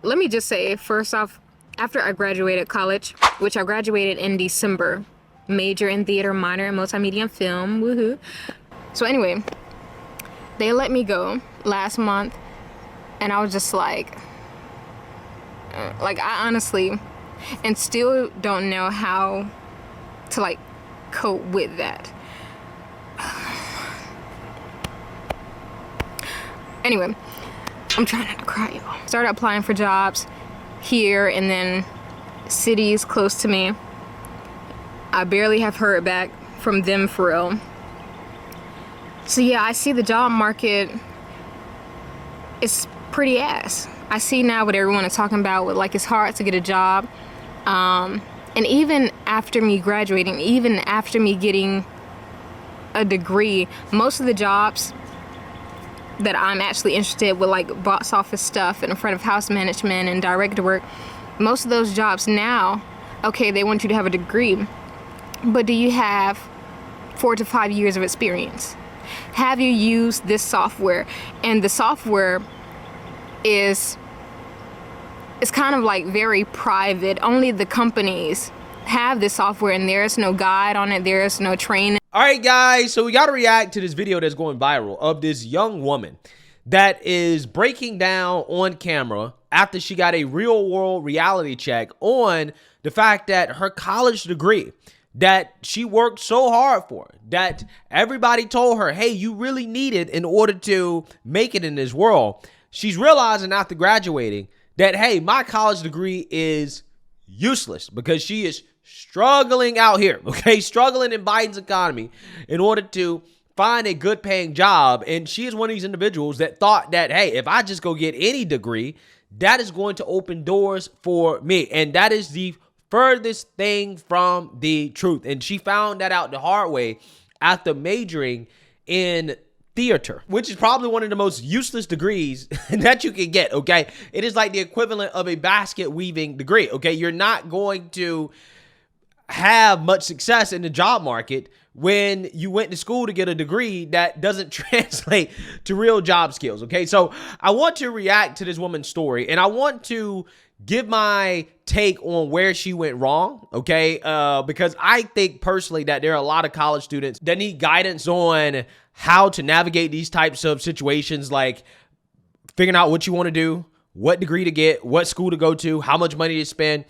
let me just say, first off, after I graduated college, which I graduated in December, major in theater, minor in multimedia and film, woohoo. So anyway, they let me go last month, and I was just like I honestly, and still don't know how to like cope with that. Anyway, I'm trying not to cry, y'all. Started applying for jobs here and then cities close to me. I barely have heard back from them for real. So yeah, I see the job market is pretty ass. I see now what everyone is talking about with like it's hard to get a job. And even after me graduating, even after me getting a degree, most of the jobs that I'm actually interested with, like box office stuff and front of house management and director work, most of those jobs now, okay, they want you to have a degree, but do you have 4 to 5 years of experience? Have you used this software? And the software is kind of like very private. Only the companies have this software, and there's no guide on it. There's no training. All right, guys, so we got to react to this video that's going viral of this young woman that is breaking down on camera after she got a real world reality check on the fact that her college degree that she worked so hard for, that everybody told her, hey, you really need it in order to make it in this world. She's realizing after graduating that, hey, my college degree is useless because she is struggling out here, okay? Struggling in Biden's economy in order to find a good paying job. And she is one of these individuals that thought that, hey, if I just go get any degree, that is going to open doors for me. And that is the furthest thing from the truth. And she found that out the hard way after majoring in theater, which is probably one of the most useless degrees that you can get, okay? It is like the equivalent of a basket weaving degree, okay? You're not going to have much success in the job market when you went to school to get a degree that doesn't translate to real job skills, okay? So I want to react to this woman's story, and I want to give my take on where she went wrong, okay? Because I think personally that there are a lot of college students that need guidance on how to navigate these types of situations, like figuring out what you want to do, what degree to get, what school to go to, how much money to spend.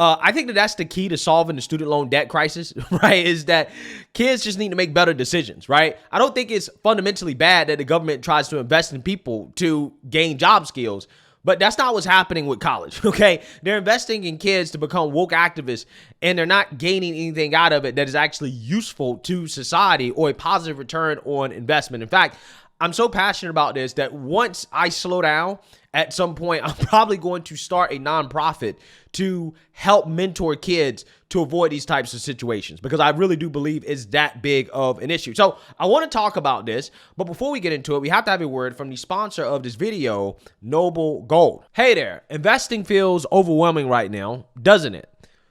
I think that that's the key to solving the student loan debt crisis, right? Is that kids just need to make better decisions, right? I don't think it's fundamentally bad that the government tries to invest in people to gain job skills, but that's not what's happening with college, okay? They're investing in kids to become woke activists, and they're not gaining anything out of it that is actually useful to society or a positive return on investment. In fact, I'm so passionate about this that once I slow down, at some point, I'm probably going to start a nonprofit to help mentor kids to avoid these types of situations, because I really do believe it's that big of an issue. So I want to talk about this, but before we get into it, we have to have a word from the sponsor of this video, Noble Gold. Hey there, investing feels overwhelming right now, doesn't it?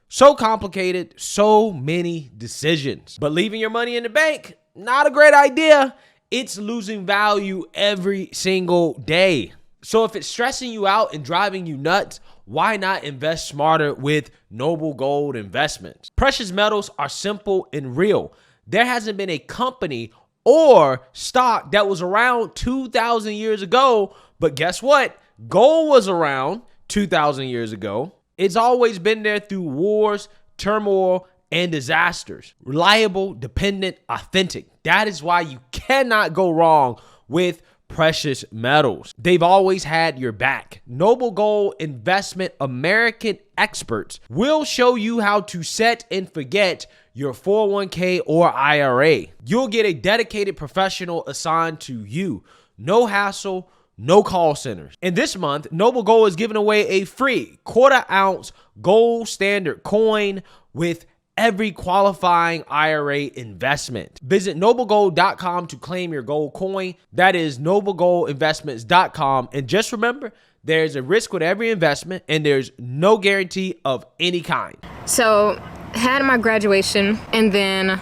So complicated, so many decisions. But leaving your money in the bank, not a great idea. It's losing value every single day. So if it's stressing you out and driving you nuts, why not invest smarter with Noble Gold Investments? Precious metals are simple and real. There hasn't been a company or stock that was around 2,000 years ago, but guess what? Gold was around 2,000 years ago. It's always been there through wars, turmoil, and disasters. Reliable, dependent, authentic. That is why you cannot go wrong with precious metals. They've always had your back. Noble Gold Investment American experts will show you how to set and forget your 401k or IRA. You'll get a dedicated professional assigned to you. No hassle, no call centers. And this month, Noble Gold is giving away a free 1/4 ounce gold standard coin with every qualifying IRA investment. Visit noblegold.com to claim your gold coin. That is noblegoldinvestments.com. And just remember, there's a risk with every investment and there's no guarantee of any kind. So had my graduation and then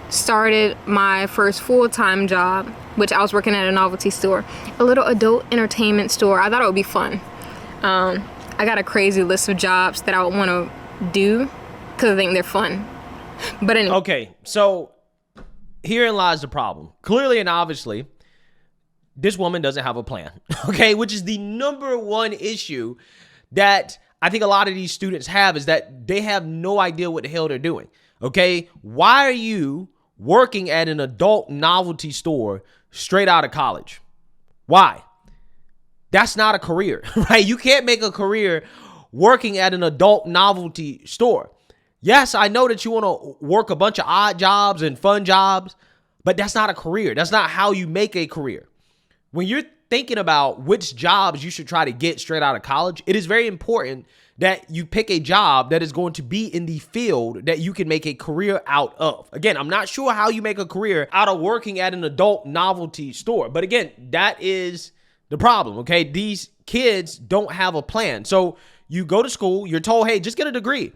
started my first full-time job, which I was working at a novelty store, a little adult entertainment store. I thought it would be fun. I got a crazy list of jobs that I would want to do because I think they're fun. But anyway. Okay, so herein lies the problem. Clearly and obviously, this woman doesn't have a plan, okay? Which is the number one issue that I think a lot of these students have, is that they have no idea what the hell they're doing, okay? Why are you working at an adult novelty store straight out of college? Why? That's not a career, right? You can't make a career working at an adult novelty store. Yes, I know that you want to work a bunch of odd jobs and fun jobs, but that's not a career. That's not how you make a career. When you're thinking about which jobs you should try to get straight out of college, it is very important that you pick a job that is going to be in the field that you can make a career out of. Again, I'm not sure how you make a career out of working at an adult novelty store. But again, that is the problem, okay? These kids don't have a plan. So you go to school, you're told, hey, just get a degree.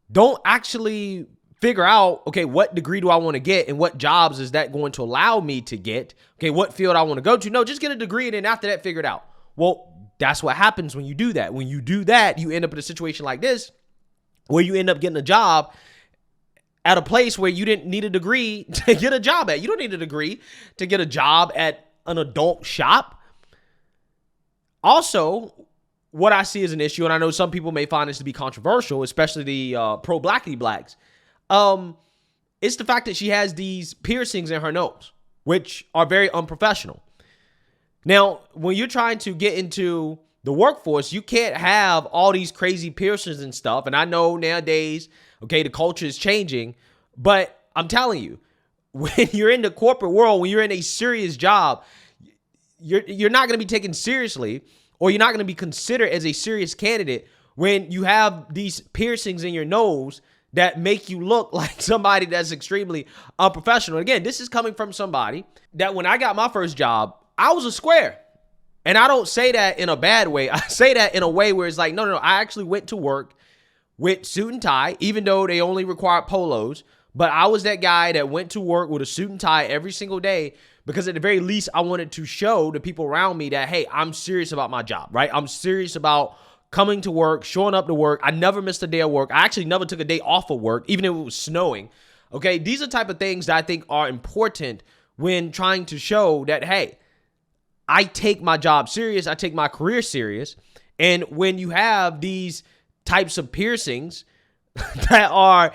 Don't actually figure out, okay, what degree do I want to get and what jobs is that going to allow me to get? Okay, what field I want to go to? No, just get a degree and then after that, figure it out. Well, that's what happens when you do that. When you do that, you end up in a situation like this where you end up getting a job at a place where you didn't need a degree to get a job at. You don't need a degree to get a job at an adult shop. Also, what I see as an issue, and I know some people may find this to be controversial, especially the pro-blackity blacks, it's the fact that she has these piercings in her nose, which are very unprofessional. Now, when you're trying to get into the workforce, you can't have all these crazy piercings and stuff. And I know nowadays, okay, the culture is changing, but I'm telling you, when you're in the corporate world, when you're in a serious job, you're not going to be taken seriously, or you're not going to be considered as a serious candidate when you have these piercings in your nose that make you look like somebody that's extremely unprofessional. Again, this is coming from somebody that when I got my first job, I was a square. And I don't say that in a bad way. I say that in a way where it's like, no. I actually went to work with suit and tie, even though they only required polos. But I was that guy that went to work with a suit and tie every single day, because at the very least, I wanted to show the people around me that, hey, I'm serious about my job, right? I'm serious about coming to work, showing up to work. I never missed a day of work. I actually never took a day off of work, even if it was snowing. Okay, these are the type of things that I think are important when trying to show that, hey, I take my job serious. I take my career serious. And when you have these types of piercings that are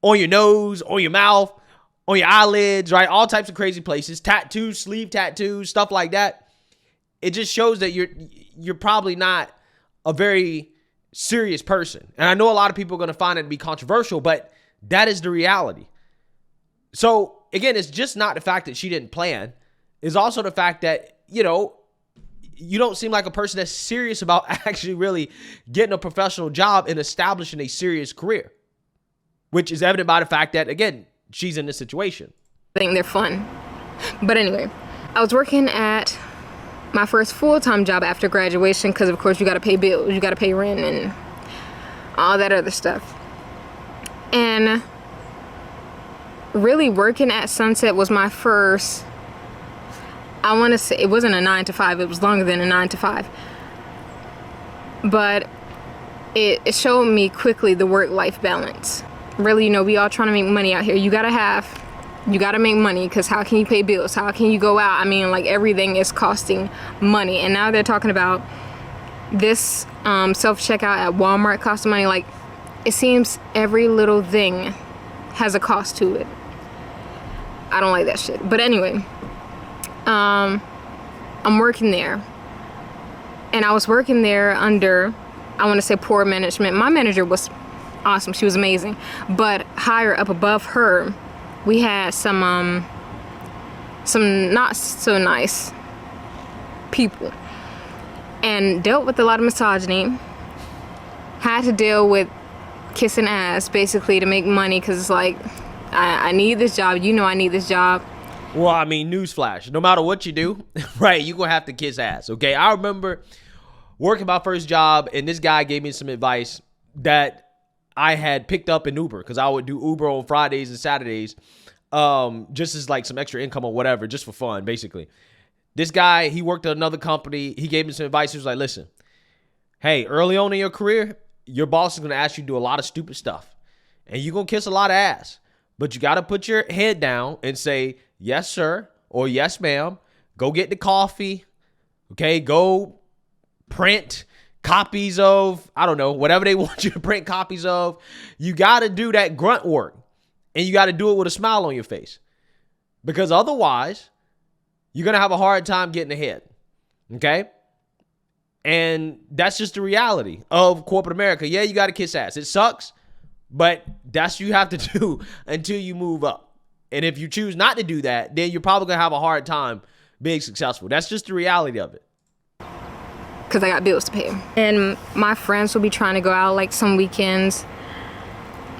on your nose, on your mouth, on your eyelids, right? All types of crazy places, tattoos, sleeve tattoos, stuff like that. It just shows that you're probably not a very serious person. And I know a lot of people are going to find it to be controversial, but that is the reality. So again, it's just not the fact that she didn't plan. It's also the fact that, you don't seem like a person that's serious about actually really getting a professional job and establishing a serious career, which is evident by the fact that, again, she's in this situation. I think they're fun. But anyway, I was working at my first full-time job after graduation because, of course, you got to pay bills, you got to pay rent and all that other stuff. And really working at Sunset was my first, I want to say, it wasn't a 9 to 5, it was longer than a 9 to 5. But it showed me quickly the work-life balance. Really, we all trying to make money out here. You gotta make money, because how can you pay bills? How can you go out? I mean, like, everything is costing money. And now they're talking about this self-checkout at Walmart costing money. Like, it seems every little thing has a cost to it. I don't like that shit. But anyway, I'm working there. And I was working there under, I want to say, poor management. My manager was awesome. She was amazing. But higher up above her, we had some not so nice people, and dealt with a lot of misogyny. Had to deal with kissing ass basically to make money, because it's like, I need this job. I need this job. Well, I mean, newsflash, no matter what you do, right, you're going to have to kiss ass, okay? I remember working my first job, and this guy gave me some advice that I had picked up in Uber, because I would do Uber on Fridays and Saturdays, just as like some extra income or whatever, just for fun, basically. This guy, he worked at another company. He gave me some advice. He was like, listen, hey, early on in your career, your boss is going to ask you to do a lot of stupid stuff. And you're going to kiss a lot of ass. But you got to put your head down and say, yes, sir, or yes, ma'am. Go get the coffee. Okay, go print copies of, I don't know, whatever they want you to print copies of. You got to do that grunt work. And you got to do it with a smile on your face. Because otherwise, you're going to have a hard time getting ahead. Okay? And that's just the reality of corporate America. Yeah, you got to kiss ass. It sucks, but that's what you have to do until you move up. And if you choose not to do that, then you're probably going to have a hard time being successful. That's just the reality of it. Because I got bills to pay. And my friends will be trying to go out like some weekends.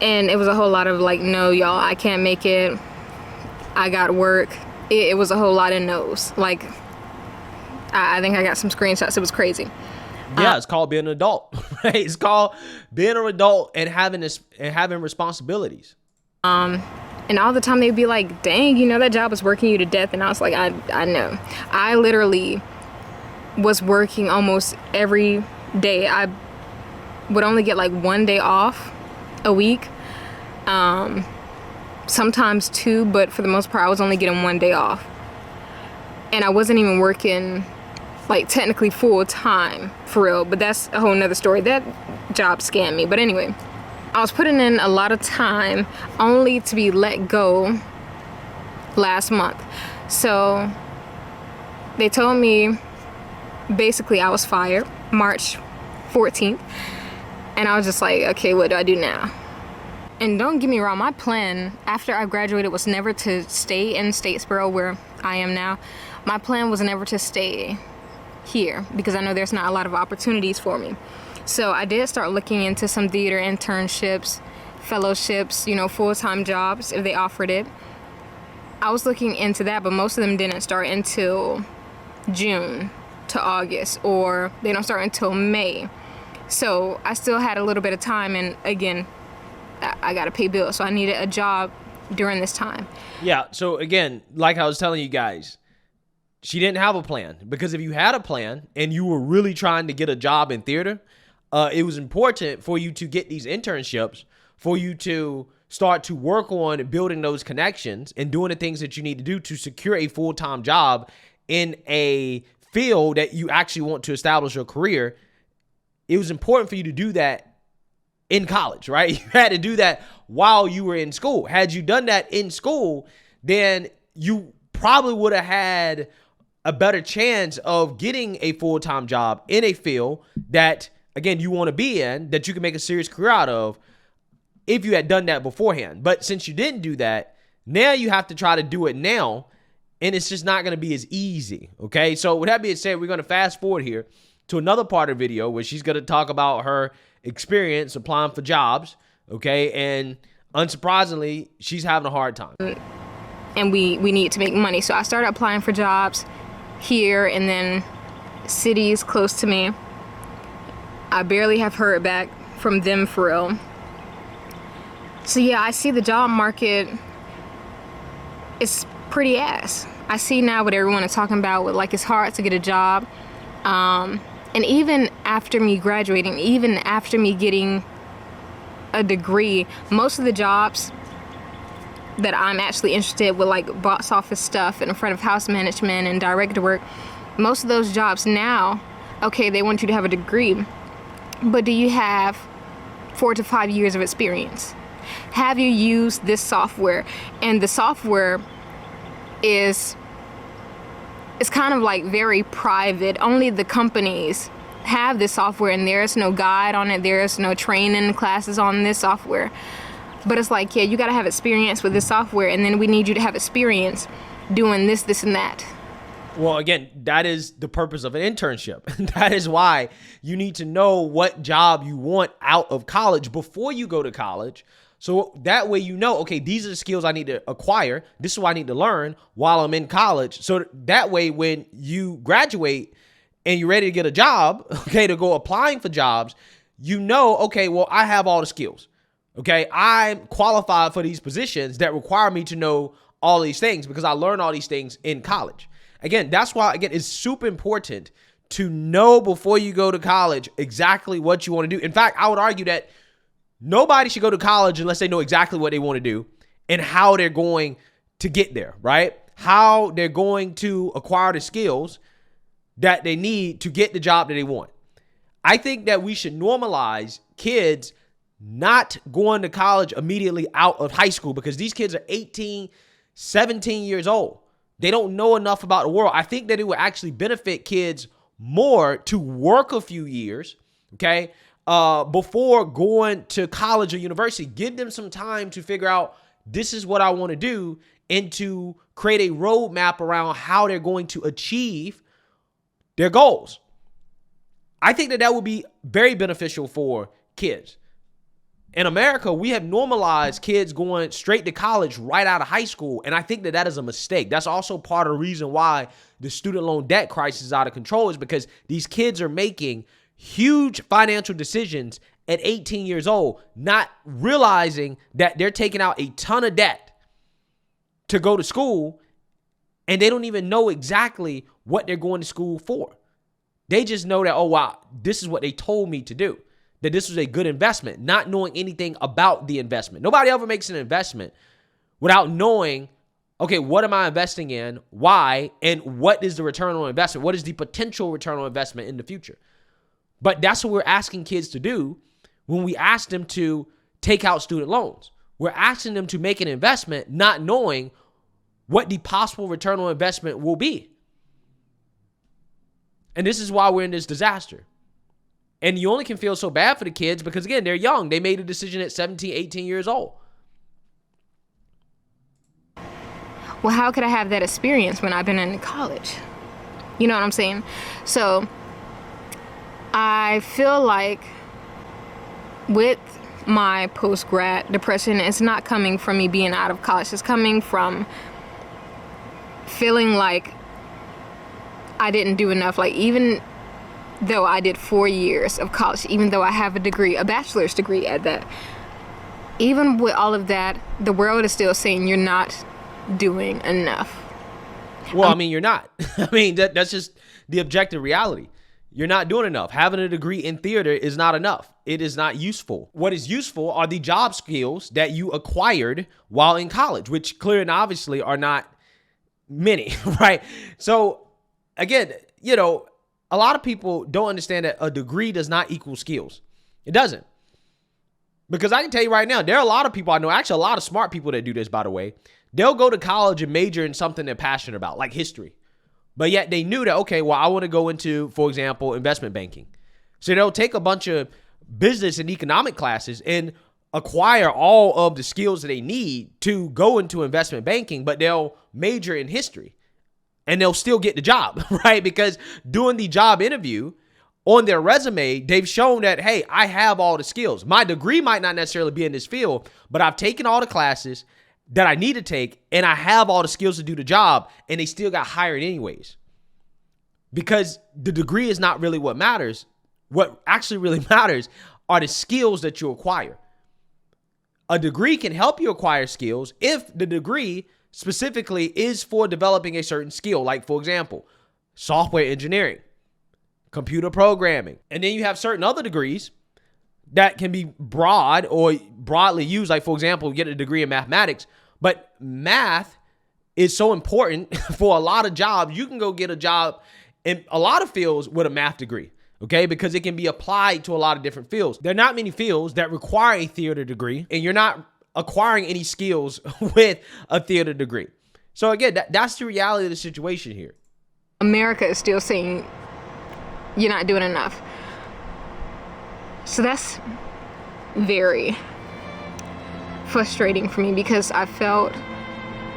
And it was a whole lot of like, no, y'all, I can't make it. I got work. It was a whole lot of no's. Like, I think I got some screenshots. It was crazy. Yeah, it's called being an adult. Right? It's called being an adult and having responsibilities. And all the time they'd be like, dang, you know, that job was working you to death. And I was like, I know. I literally was working almost every day. I would only get like 1 day off a week. Sometimes 2, but for the most part, I was only getting 1 day off. And I wasn't even working like technically full time for real, but that's a whole nother story. That job scammed me. But anyway, I was putting in a lot of time only to be let go last month. So they told me basically I was fired March 14th. And I was just like, okay, what do I do now? And don't get me wrong, my plan after I graduated was never to stay in Statesboro where I am now. My plan was never to stay here because I know there's not a lot of opportunities for me. So I did start looking into some theater internships, fellowships, you know, full-time jobs if they offered it. I was looking into that, but most of them didn't start until June to August, or they don't start until May. So I still had a little bit of time, and again, I gotta pay bills, so I needed a job during this time. Yeah, so again, like I was telling you guys, she didn't have a plan, because if you had a plan and you were really trying to get a job in theater, it was important for you to get these internships, for you to start to work on building those connections and doing the things that you need to do to secure a full-time job in a field that you actually want to establish your career. It was important for you to do that in college, right? You had to do that while you were in school. Had you done that in school, then you probably would have had a better chance of getting a full-time job in a field that, again, you want to be in, that you can make a serious career out of if you had done that beforehand. But since you didn't do that, now you have to try to do it now, and it's just not going to be as easy, okay? So with that being said, we're going to fast forward here to another part of the video where she's going to talk about her experience applying for jobs, okay? And unsurprisingly, she's having a hard time. And we need to make money. So I started applying for jobs here and then cities close to me. I barely have heard back from them for real. So yeah, I see the job market is pretty ass. I see now what everyone is talking about with like it's hard to get a job. And even after me graduating, even after me getting a degree, most of the jobs that I'm actually interested with, like box office stuff and front of house management and director work, most of those jobs now, okay, they want you to have a degree, but do you have 4 to 5 years of experience? Have you used this software? And the software is kind of like very private. Only the companies have this software, and there's no guide on it. There's no training classes on this software. But it's like, yeah, you got to have experience with this software, and then we need you to have experience doing this, this, and that. Well, again, that is the purpose of an internship. That is why you need to know what job you want out of college before you go to college. So that way you know, okay, these are the skills I need to acquire. This is what I need to learn while I'm in college. So that way when you graduate and you're ready to get a job, okay, to go applying for jobs, you know, okay, well, I have all the skills. Okay, I'm qualified for these positions that require me to know all these things because I learned all these things in college. Again, that's why, again, it's super important to know before you go to college exactly what you want to do. In fact, I would argue that nobody should go to college unless they know exactly what they want to do and how they're going to get there, right? How they're going to acquire the skills that they need to get the job that they want. I think that we should normalize kids not going to college immediately out of high school, because these kids are 18, 17 years old. They don't know enough about the world. I think that it would actually benefit kids more to work a few years, okay, before going to college or university. Give them some time to figure out, this is what I want to do, and to create a roadmap around how they're going to achieve their goals. I think that that would be very beneficial for kids. In America, we have normalized kids going straight to college right out of high school, and I think that that is a mistake. That's also part of the reason why the student loan debt crisis is out of control, is because these kids are making huge financial decisions at 18 years old, not realizing that they're taking out a ton of debt to go to school, and they don't even know exactly what they're going to school for. They just know that, oh, wow, this is what they told me to do, that this was a good investment, not knowing anything about the investment. Nobody ever makes an investment without knowing, okay, what am I investing in, why, and what is the return on investment? What is the potential return on investment in the future? But that's what we're asking kids to do when we ask them to take out student loans. We're asking them to make an investment not knowing what the possible return on investment will be. And this is why we're in this disaster. And you only can feel so bad for the kids because, again, they're young. They made a decision at 17, 18 years old. Well, how could I have that experience when I've been in college? You know what I'm saying? So I feel like with my post-grad depression, it's not coming from me being out of college. It's coming from feeling like I didn't do enough. Like, even though I did 4 years of college, even though I have a degree, a bachelor's degree at that, even with all of that, the world is still saying you're not doing enough. Well, I mean, you're not. I mean, that's just the objective reality. You're not doing enough. Having a degree in theater is not enough. It is not useful. What is useful are the job skills that you acquired while in college, which clearly and obviously are not many, right? So again, you know, a lot of people don't understand that a degree does not equal skills. It doesn't. Because I can tell you right now, there are a lot of people I know, actually a lot of smart people that do this, by the way. They'll go to college and major in something they're passionate about, like history. But yet they knew that, okay, well, I want to go into, for example, investment banking. So they'll take a bunch of business and economic classes and acquire all of the skills that they need to go into investment banking, but they'll major in history and they'll still get the job, right? Because doing the job interview on their resume, they've shown that, hey, I have all the skills. My degree might not necessarily be in this field, but I've taken all the classes that I need to take, and I have all the skills to do the job, and they still got hired anyways. Because the degree is not really what matters. What actually really matters are the skills that you acquire. A degree can help you acquire skills if the degree specifically is for developing a certain skill, like, for example, software engineering, computer programming. And then you have certain other degrees that can be broad or broadly used, like, for example, get a degree in mathematics. But math is so important for a lot of jobs. You can go get a job in a lot of fields with a math degree, okay? Because it can be applied to a lot of different fields. There are not many fields that require a theater degree, and you're not acquiring any skills with a theater degree. So again, that's the reality of the situation here. America is still saying you're not doing enough. So that's very frustrating for me, because I felt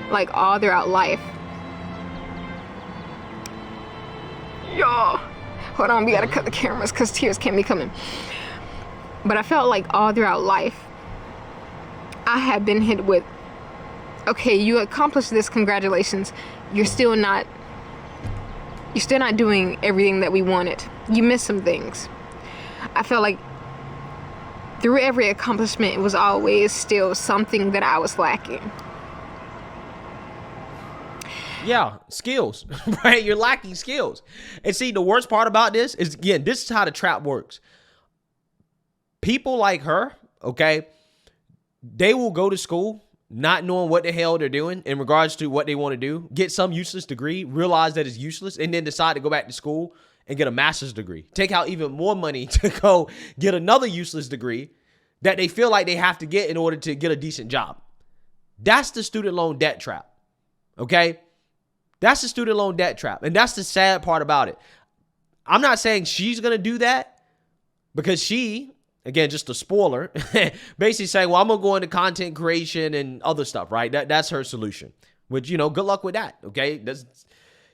like all throughout life, hold on, we gotta cut the cameras because tears can't be coming. But I felt like all throughout life, I had been hit with, okay, you accomplished this, congratulations. You're still not doing everything that we wanted. You missed some things. I felt like through every accomplishment, it was always still something that I was lacking. Yeah, skills, right? You're lacking skills. And see, the worst part about this is, again, this is how the trap works. People like her, okay, they will go to school not knowing what the hell they're doing in regards to what they want to do, get some useless degree, realize that it's useless, and then decide to go back to school and get a master's degree. Take out even more money to go get another useless degree that they feel like they have to get in order to get a decent job. That's the student loan debt trap, okay? That's the student loan debt trap. And that's the sad part about it. I'm not saying she's going to do that because she, again, just a spoiler, basically saying, well, I'm going to go into content creation and other stuff, right? That's her solution, which, good luck with that, okay? That's,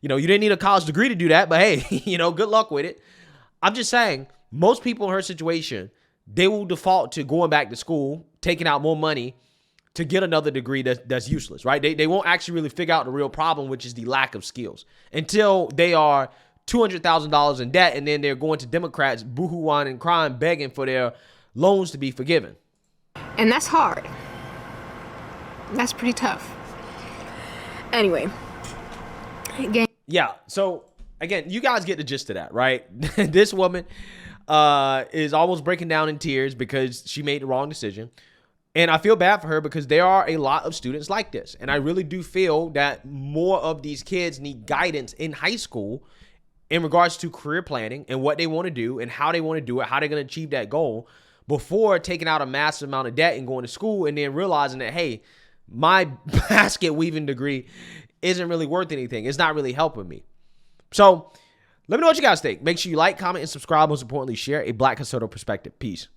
you didn't need a college degree to do that, but hey, good luck with it. I'm just saying, most people in her situation, they will default to going back to school, taking out more money to get another degree that's useless, right? They won't actually really figure out the real problem, which is the lack of skills, until they are $200,000 in debt, and then they're going to Democrats, boohoo-whining and crying, begging for their loans to be forgiven. And that's hard. That's pretty tough. Anyway. Again. Yeah, so again, you guys get the gist of that, right? This woman is almost breaking down in tears because she made the wrong decision. And I feel bad for her because there are a lot of students like this. And I really do feel that more of these kids need guidance in high school in regards to career planning and what they want to do and how they want to do it, how they're going to achieve that goal before taking out a massive amount of debt and going to school and then realizing that, hey, my basket weaving degree isn't really worth anything. It's not really helping me. So let me know what you guys think. Make sure you like, comment, and subscribe. Most importantly, share a Black custodial perspective. Peace.